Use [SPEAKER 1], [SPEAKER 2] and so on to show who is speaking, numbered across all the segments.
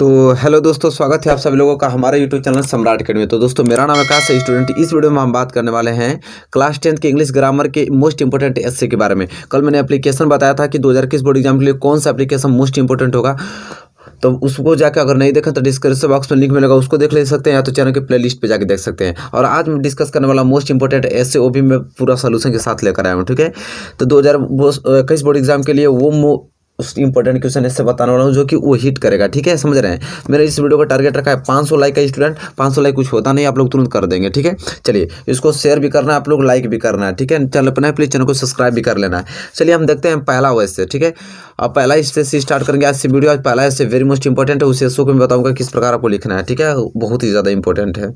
[SPEAKER 1] तो हेलो दोस्तों, स्वागत है आप सभी लोगों का हमारे यूट्यूब चैनल सम्राट अकेडमी। तो दोस्तों, मेरा नाम आकाश है स्टूडेंट। इस वीडियो में हम बात करने वाले हैं क्लास 10 के इंग्लिश ग्रामर के मोस्ट इंपोर्टेंट एस्से के बारे में। कल मैंने एप्लीकेशन बताया था कि 2021 बोर्ड एग्जाम के लिए कौन सा एप्लीकेशन मोस्ट इंपोर्टेंट होगा। तो उसको जाकर अगर नहीं देखा तो डिस्क्रिप्शन बॉक्स में लिंक मिलेगा, उसको देख ले सकते हैं, या तो चैनल के प्लेलिस्ट पे जाके देख सकते हैं। और आज मैं डिस्कस करने वाला मोस्ट इंपोर्टेंट एस्से वो भी मैं पूरा सोल्यूशन के साथ लेकर आया हूँ। ठीक है, तो 2021 बोर्ड एग्जाम के लिए वो उस इंपॉर्टेंट क्वेश्चन इससे बताने वाला हूँ जो कि वो हिट करेगा। ठीक है, समझ रहे हैं। मेरा इस वीडियो का टारगेट रखा है 500 लाइक का स्टूडेंट। 500 लाइक कुछ होता नहीं, आप लोग तुरंत कर देंगे। ठीक है, चलिए इसको शेयर भी करना है, आप लोग लाइक भी करना है। ठीक है, चैनल पर नए प्लीज चैनल को सब्सक्राइब भी कर लेना है। चलिए हम देखते हैं पहला वैसे। ठीक है, अब पहला इससे स्टार्ट करेंगे आज से वीडियो। आज पहला इससे वेरी मोस्ट इंपॉर्टेंट है, उस एस्से को मैं बताऊंगा किस प्रकार आपको लिखना है। ठीक है, बहुत ही ज़्यादा इंपॉर्टेंट है।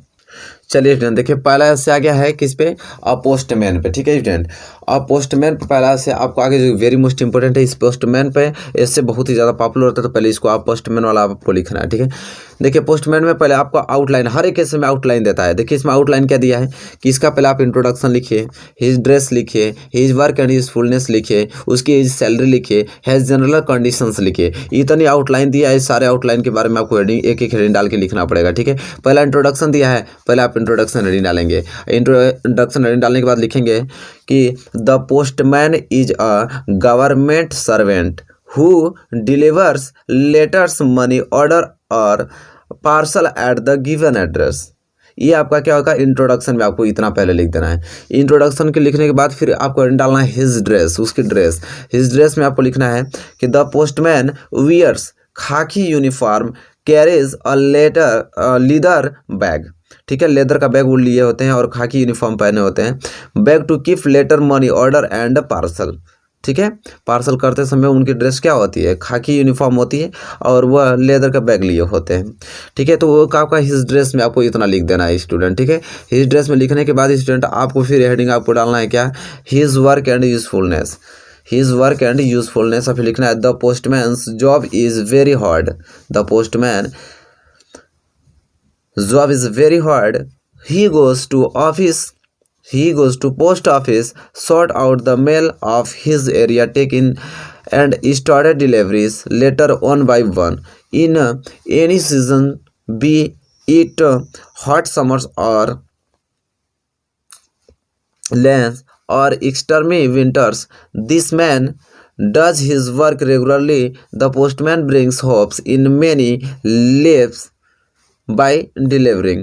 [SPEAKER 1] चलिए स्टूडेंट देखिए, पहला ऐसे आ गया है किस पे, पोस्टमैन पे। ठीक है स्टूडेंट, अब पोस्टमैन पे पहला ऐसे आपको आगे जो वेरी मोस्ट इंपॉर्टेंट है, इस पोस्टमैन पे इससे बहुत ही ज़्यादा पॉपुलर होता है। तो पहले इसको आप पोस्टमैन वाला आपको लिखना है। ठीक है, देखिए पोस्टमैन में पहले आपको आउटलाइन, हर एक केस में आउटलाइन देता है। देखिए इसमें आउटलाइन क्या दिया है कि इसका पहले आप इंट्रोडक्शन लिखिए, हिज ड्रेस लिखिए, his work and his fullness लिखिए, उसकी हिज सैलरी लिखिए, हैज जनरल कंडीशंस लिखिए। इतनी आउटलाइन दिया है, सारे आउटलाइन के बारे में आपको हेडिंग एक एक हेडिंग डाल के लिखना पड़ेगा। ठीक है, पहला इंट्रोडक्शन दिया है, पहले आप इंट्रोडक्शन हेडिंग डालेंगे। इंट्रोडक्शन हेडिंग डालने के बाद लिखेंगे कि the postman is a government servant who delivers letters, money order और parcel at the given address. ये आपका क्या होगा, इंट्रोडक्शन में आपको इतना पहले लिख देना है। इंट्रोडक्शन के लिखने के बाद फिर आपको डालना है हिज ड्रेस, उसकी ड्रेस। हिज ड्रेस में आपको लिखना है कि द पोस्टमैन वियर्स खाकी uniform, carries a leather bag. ठीक है, लेदर का बैग वो लिए होते हैं और खाकी यूनिफॉर्म पहने होते हैं। Bag to keep letter, money order and parcel. ठीक है, पार्सल करते समय उनकी ड्रेस क्या होती है, खाकी यूनिफॉर्म होती है और वह लेदर का बैग लिए होते हैं। ठीक है, तो वो आपका हिज ड्रेस में आपको इतना लिख देना है स्टूडेंट। ठीक है, हिज ड्रेस में लिखने के बाद स्टूडेंट आपको फिर हेडिंग आपको डालना है क्या, his work and usefulness. His work and usefulness फिर लिखना है the postman's job is very hard. The postman job is very hard. He goes to office. He goes to post office, sort out the mail of his area, take in and started deliveries later one by one. In any season, be it hot summers or lens or extreme winters, this man does his work regularly. The postman brings hopes in many lives by delivering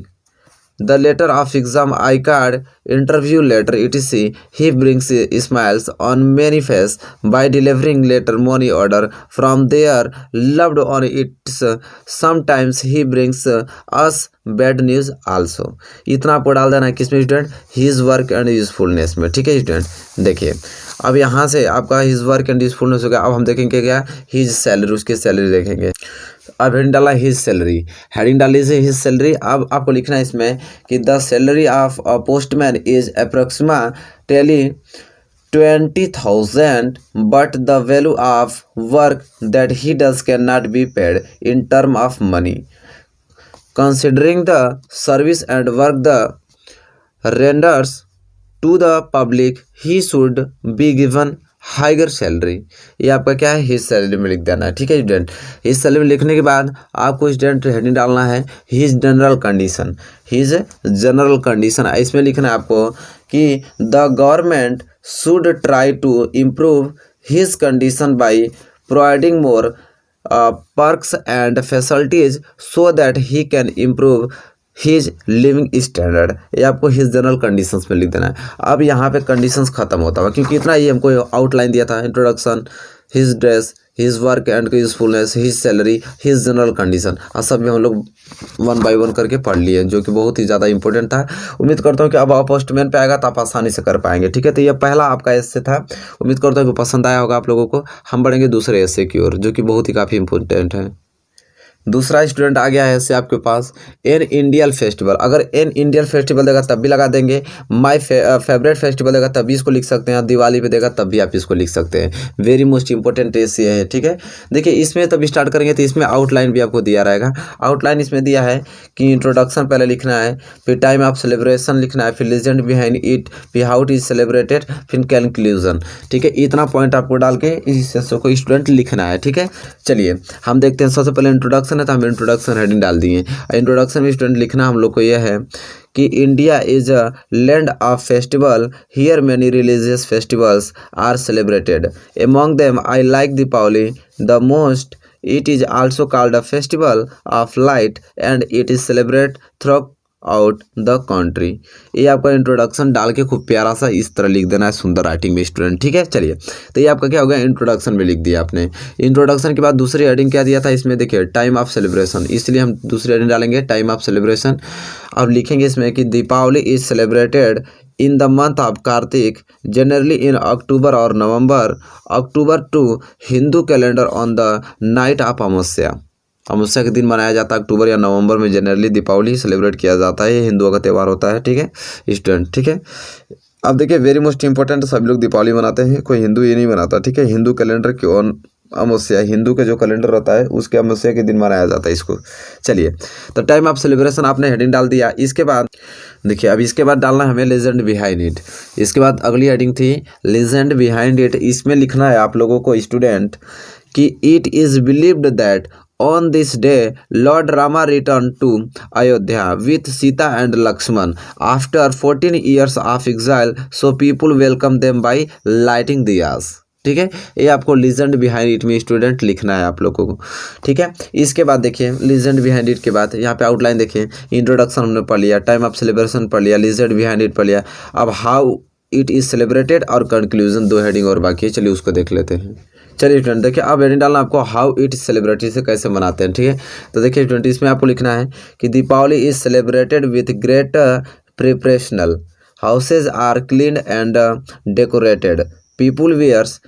[SPEAKER 1] the letter of exam, I card, interview letter, etc. He brings smiles on many faces by delivering letter, money order from their loved one. It's sometimes he brings us bad news also. इतना आपको डाल देना है किसमें student, his work and usefulness में। ठीक है student, देखिए अब यहाँ से आपका हिज वर्क एंड यूजफुलनेस हो गया। अब हम देखेंगे क्या, हिज सैलरी, उसकी सैलरी देखेंगे। अब हेडिंग डाला हिज सैलरी, हेडिंग डाल लीजिए हिज सैलरी। अब आपको लिखना है इसमें कि the salary of a postman is approximately 20,000 but the value of work that he does can not be paid in term of money considering the service and work the renders to the public he should be given higher salary. ये आपका क्या है, his salary में लिख देना है। ठीक है स्टूडेंट, हिज सैलरी में लिखने के बाद आपको स्टूडेंट हेडिंग डालना है his general condition. His general condition इसमें लिखना है आपको कि the government should try to improve his condition by providing more perks and facilities so that he can improve his living standard. ये आपको हिज जनरल कंडीशंस में लिख देना है। अब यहाँ पे कंडीशंस खत्म होता है क्योंकि इतना ही हमको आउटलाइन दिया था, introduction, his dress, his work and usefulness, his salary, his general condition. और सब में हम लोग 1 बाय 1 करके पढ़ लिए, जो कि बहुत ही ज़्यादा इंपॉर्टेंट था। उम्मीद करता हूँ कि अब आप पोस्टमैन पे आएगा तो आप आसानी से कर पाएंगे। ठीक है, तो ये पहला आपका एस्से था। उम्मीद करता हूँ कि पसंद आया होगा आप लोगों को। हम बढ़ेंगे दूसरे एस्से की ओर, जो कि बहुत ही काफ़ी इंपॉर्टेंट है। दूसरा स्टूडेंट आ गया है इससे आपके पास एन इंडियन फेस्टिवल। अगर एन इंडियन फेस्टिवल देगा तब भी लगा देंगे, माय फेवरेट फेस्टिवल देगा तब भी इसको लिख सकते हैं, दिवाली पे देगा तब भी आप इसको लिख सकते हैं। वेरी मोस्ट इंपॉर्टेंट ये है। ठीक है, देखिए इसमें तब स्टार्ट करेंगे तो इसमें आउटलाइन भी आपको दिया रहेगा। आउटलाइन इसमें दिया है कि इंट्रोडक्शन पहले लिखना है, फिर टाइम ऑफ सेलिब्रेशन लिखना है, फिर लीजेंड बिहाइंड इट, फिर हाउ इट इज सेलिब्रेटेड, फिर कंक्लूजन। ठीक है, इतना पॉइंट आपको डाल के इस को स्टूडेंट लिखना है। ठीक है, चलिए हम देखते हैं। सबसे पहले इंट्रोडक्शन इंट्रोडक्शन है तो हम इंट्रोडक्शन हेडिंग डाल दिए। इंट्रोडक्शन में स्टूडेंट लिखना हम लोग को यह है कि India is a land of festival, here many religious festivals are celebrated, among them I like Deepawali the most, it is also called a festival of light and it is celebrate throughout the country. ये आपका introduction डाल के खूब प्यारा सा इस तरह लिख देना है सुंदर राइटिंग में स्टूडेंट, ठीक है। चलिए तो ये आपका क्या हो गया, इंट्रोडक्शन में लिख दिया आपने। इंट्रोडक्शन के बाद दूसरी हेडिंग क्या दिया था इसमें, देखिए टाइम ऑफ सेलिब्रेशन, इसलिए हम दूसरी हेडिंग डालेंगे टाइम ऑफ सेलिब्रेशन। अब लिखेंगे इसमें कि Deepavali is celebrated in the month of Kartik generally in October और November, October to Hindu calendar on the night of Amavasya. Amavasya के दिन मनाया जाता है, अक्टूबर या नवंबर में जनरली दीपावली सेलिब्रेट किया जाता है, ये हिंदुओं का त्यौहार होता है, ठीक है स्टूडेंट, ठीक है। अब देखिए वेरी मोस्ट इंपॉर्टेंट, सभी लोग दीपावली मनाते हैं, कोई हिंदू ये नहीं मनाता, ठीक है। हिंदू कैलेंडर की ऑन अमावस्या, हिंदू का जो कैलेंडर होता है उसके अमावस्या के दिन मनाया जाता है इसको। चलिए तो टाइम ऑफ सेलिब्रेशन आपने हेडिंग डाल दिया। इसके बाद देखिए अब इसके बाद डालना है हमें लेजेंड बिहाइंड इट। इसके बाद अगली हेडिंग थी लेजेंड बिहाइंड इट। इसमें लिखना है आप लोगों को स्टूडेंट कि it is believed that on this day Lord Rama returned to Ayodhya with Sita and Lakshman after 14 years of exile, so people welcome them by lighting diyas, ठीक है। ये आपको लीजेंड बिहाइंड इट में student लिखना है आप लोगों को, ठीक है। इसके बाद देखिए लीजेंड बिहाइंड इट के बाद यहाँ पे आउटलाइन देखिए, इंट्रोडक्शन हमने पढ़ लिया, टाइम ऑफ सेलिब्रेशन पढ़ लिया, लीजेंड बिहाइंड इट पढ़ लिया। अब हाउ इट इज सेलिब्रेटेड और कंक्लूजन, दो हेडिंग और बाकी है, चलिए उसको देख लेते हैं। चलिए स्टूडेंट देखिए अब हेडिंग डालना आपको हाउ इट सेलिब्रेटेड से कैसे मनाते हैं, ठीक है। तो देखिए स्टूडेंट इसमें आपको लिखना है कि Deepavali is celebrated with great preparations, houses are clean and decorated, people wears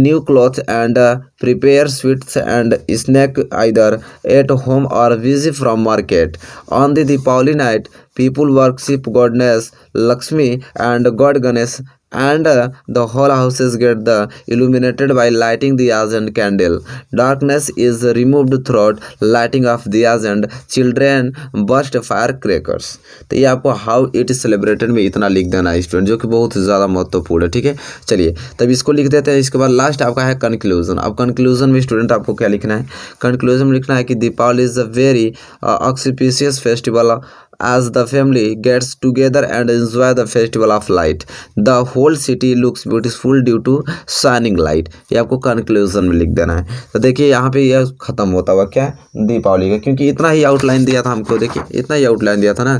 [SPEAKER 1] new clothes and prepare sweets and snack either at home or visit from market. On the Deepavali night, people worship goddess Lakshmi and god Ganesh, and the whole houses get the illuminated by lighting diyas and candle. Darkness is removed through lighting of diyas and children burst firecrackers. तो ये आपको how it is celebrated में इतना लिख देना है student, जो कि बहुत ज़्यादा महत्वपूर्ण है, ठीक है। चलिए तब इसको लिख देते हैं। इसके बाद लास्ट आपका है कंक्लूजन। अब कंक्लूजन में स्टूडेंट आपको क्या लिखना है, कंक्लूजन में लिखना है कि Deepavali is a very auspicious festival as the family gets together and enjoy the festival of light. The whole city looks beautiful due to shining light. ये आपको कंक्लूजन में लिख देना है। तो देखिए यहाँ पे यह खत्म होता हुआ क्या दीपावली का, क्योंकि इतना ही आउटलाइन दिया था हमको, देखिए इतना ही आउटलाइन दिया था ना।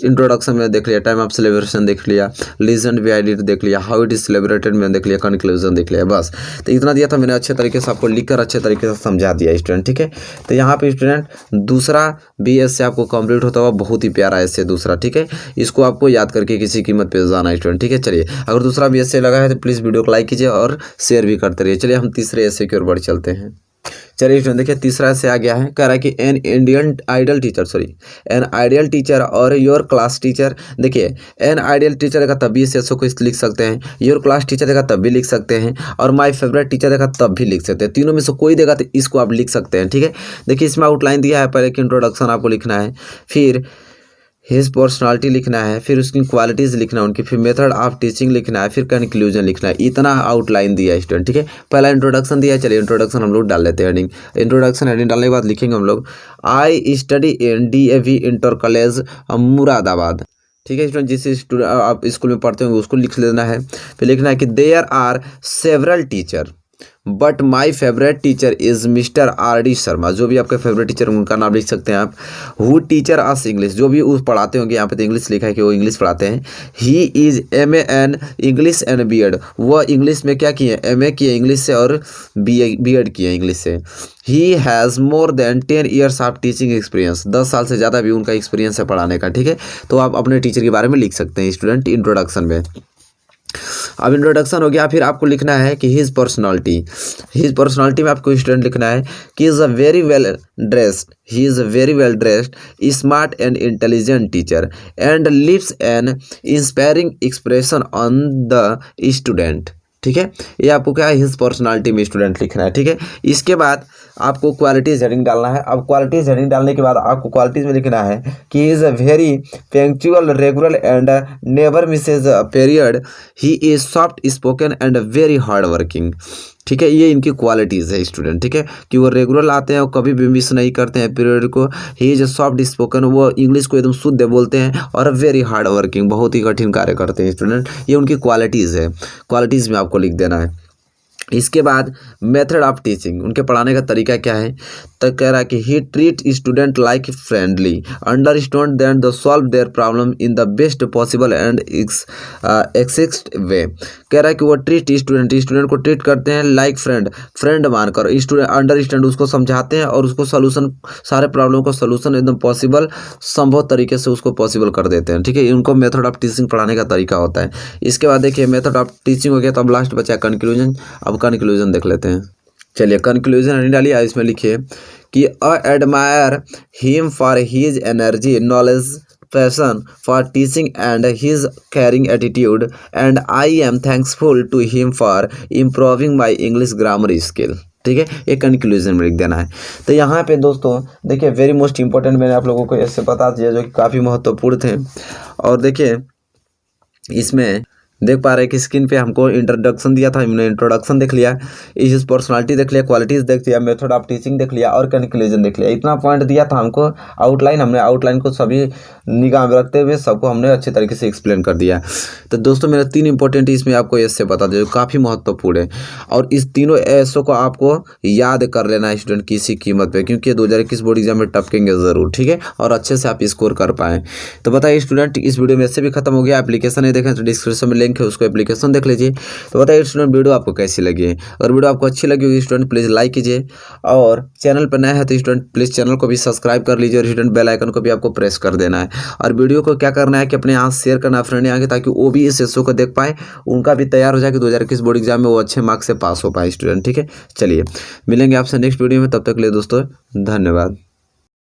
[SPEAKER 1] इंट्रोडक्शन में देख लिया, टाइम ऑफ सेलिब्रेशन देख लिया, लीजेंड बिहाइंड इट देख लिया, हाउ इट इज सेलिब्रेटेड में देख लिया, कंक्लूजन देख लिया, बस। तो इतना दिया था मैंने, अच्छे तरीके से आपको लिखकर अच्छे तरीके से समझा दिया स्टूडेंट, ठीक है। तो यहाँ पे स्टूडेंट दूसरा BS से आपको कंप्लीट होता हुआ बहुत ही प्यारा ऐसे दूसरा, ठीक है। इसको आपको याद करके किसी कीमत पे जाना है स्टूडेंट, ठीक है। चलिए अगर दूसरा भी ऐसे लगा है तो प्लीज़ वीडियो को लाइक कीजिए और शेयर भी करते रहिए। चलिए हम तीसरे ऐसे की ओर बढ़ चलते हैं। चलिए स्टूडेंट देखिए तीसरा ऐसे आ गया है, कह रहा है कि एन आइडियल टीचर और योर क्लास टीचर। देखिए एन आइडियल टीचर देगा तब भी इस ऐसे को लिख सकते हैं, योर क्लास टीचर देगा तब भी लिख सकते हैं, और माय फेवरेट टीचर देगा तब भी लिख सकते हैं। तीनों में से कोई देगा तो इसको आप लिख सकते हैं, ठीक है। देखिए इसमें आउटलाइन दिया है, पहले कि इंट्रोडक्शन आपको लिखना है, फिर हिज पर्सनालिटी लिखना है, फिर उसकी क्वालिटीज़ लिखना है उनकी, फिर मेथड ऑफ टीचिंग लिखना है, फिर कंक्लूजन लिखना है। इतना आउटलाइन दिया है स्टूडेंट, ठीक है। पहला इंट्रोडक्शन दिया है, चलिए इंट्रोडक्शन हम लोग डाल लेते हैं हेडिंग। इंट्रोडक्शन हेडिंग डालने के बाद लिखेंगे हम लोग I study in DAV inter college Moradabad, ठीक है स्टूडेंट। जिस आप स्कूल में पढ़ते होंगे उसको लिख लेना है। फिर लिखना है कि there are several teacher but my favourite teacher is mister RD Sharma. जो भी आपके फेवरेट टीचर उनका नाम लिख सकते हैं आप। हु टीचर अस इंग्लिश, जो भी उस पढ़ाते होंगे, यहाँ पे तो इंग्लिश लिखा है कि वो इंग्लिश पढ़ाते हैं। He is MA an English and BEd, वह इंग्लिश में क्या किए, MA किए इंग्लिश से और BEd किए इंग्लिश से। He has more than 10 years of teaching experience, 10 साल से ज़्यादा भी उनका एक्सपीरियंस है पढ़ाने का, ठीक है। तो आप अपने टीचर के बारे में लिख सकते हैं स्टूडेंट इंट्रोडक्शन में। अब इंट्रोडक्शन हो गया, फिर आपको लिखना है कि हिज पर्सनालिटी में आपको स्टूडेंट लिखना है कि is a very well dressed, he is a very well dressed, smart and intelligent teacher and lives an inspiring expression on the student, ठीक है। ये आपको क्या है हिज पर्सनालिटी में स्टूडेंट लिखना है, ठीक है। इसके बाद आपको क्वालिटीज हेडिंग डालना है। अब क्वालिटीज हेडिंग डालने के बाद आपको क्वालिटीज में लिखना है कि is a very punctual, regular and never misses period, he is soft spoken and very hard working. ठीक है, ये इनकी क्वालिटीज़ है स्टूडेंट। ठीक है, कि वो रेगुलर आते हैं और कभी भी मिस नहीं करते हैं पीरियड को। ही इज सॉफ्ट स्पोकन, वो इंग्लिश को एकदम शुद्ध बोलते हैं और वेरी हार्ड वर्किंग, बहुत ही कठिन कार्य करते हैं स्टूडेंट। ये उनकी क्वालिटीज़ है, क्वालिटीज़ में आपको लिख देना है। इसके बाद मेथड ऑफ टीचिंग, उनके पढ़ाने का तरीका क्या है, तो कह रहा है कि he treat student like friendly, understand then the solve their problem in the best possible and exist way. कह रहा है कि वो ट्रीट स्टूडेंट को ट्रीट करते हैं लाइक फ्रेंड मानकर, स्टूडेंट अंडरस्टैंड उसको समझाते हैं और उसको सोल्यूशन, सारे प्रॉब्लम को सोल्यूशन एकदम पॉसिबल, संभव तरीके से उसको पॉसिबल कर देते हैं। ठीक है, इनको मेथड ऑफ टीचिंग पढ़ाने का तरीका होता है। इसके बाद देखिए मेथड ऑफ टीचिंग हो गया, तो अब लास्ट बचा कंक्लूजन। अब कंक्लूजन देख लेते हैं। चलिए कंक्लूजन नहीं डालिए, इसमें लिखिए कि I admire him for his energy, knowledge, passion for teaching and his caring attitude, and I am thankful to him for improving my English grammar skill. ठीक है, ये कंक्लूजन में लिख देना है। तो यहाँ पे दोस्तों देखिए वेरी मोस्ट इंपॉर्टेंट मैंने आप लोगों को ऐसे बता दिया जो कि काफ़ी महत्वपूर्ण थे। और देखिए इसमें देख पा रहे हैं कि स्क्रीन पे हमको इंट्रोडक्शन दिया था, हमने इंट्रोडक्शन देख लिया, इस पर्सनालिटी देख लिया, क्वालिटीज़ देख लिया, मेथड ऑफ टीचिंग देख लिया और कंक्लूजन देख लिया। इतना पॉइंट दिया था हमको, आउटलाइन, हमने आउटलाइन को सभी निगाह में रखते हुए सबको हमने अच्छे तरीके से एक्सप्लेन कर दिया। तो दोस्तों मेरे 3 इंपॉर्टेंट इसमें आपको ऐसे बता दें जो काफ़ी महत्वपूर्ण है, और इस तीनों ऐसों को आपको याद कर लेना है स्टूडेंट किसी कीमत पर, क्योंकि 2021 बोर्ड एग्जाम में टपकेंगे ज़रूर। ठीक है, और अच्छे से आप स्कोर कर पाएँ। तो बताइए स्टूडेंट, इस वीडियो में ऐसे भी खत्म हो गया। एप्लीकेशन नहीं देखें तो डिस्क्रिप्शन में लिंक है, उसको एप्लीकेशन देख लीजिए। तो बताइए स्टूडेंट वीडियो आपको कैसी लगी है, और वीडियो आपको अच्छी लगी होगी स्टूडेंट प्लीज़ लाइक कीजिए, और चैनल पर नया है तो स्टूडेंट प्लीज़ चैनल को भी सब्सक्राइब कर लीजिए, और स्टूडेंट बेल आइकन को भी आपको प्रेस कर देना है। और वीडियो को क्या करना है कि अपने यहाँ शेयर करना है फ्रेंड आगे, ताकि वो भी इस शो को देख पाए, उनका भी तैयार हो जाए कि 2021 बोर्ड एग्जाम में वो अच्छे मार्क्स से पास हो पाए स्टूडेंट। ठीक है, चलिए मिलेंगे आपसे नेक्स्ट वीडियो में, तब तक के लिए दोस्तों धन्यवाद।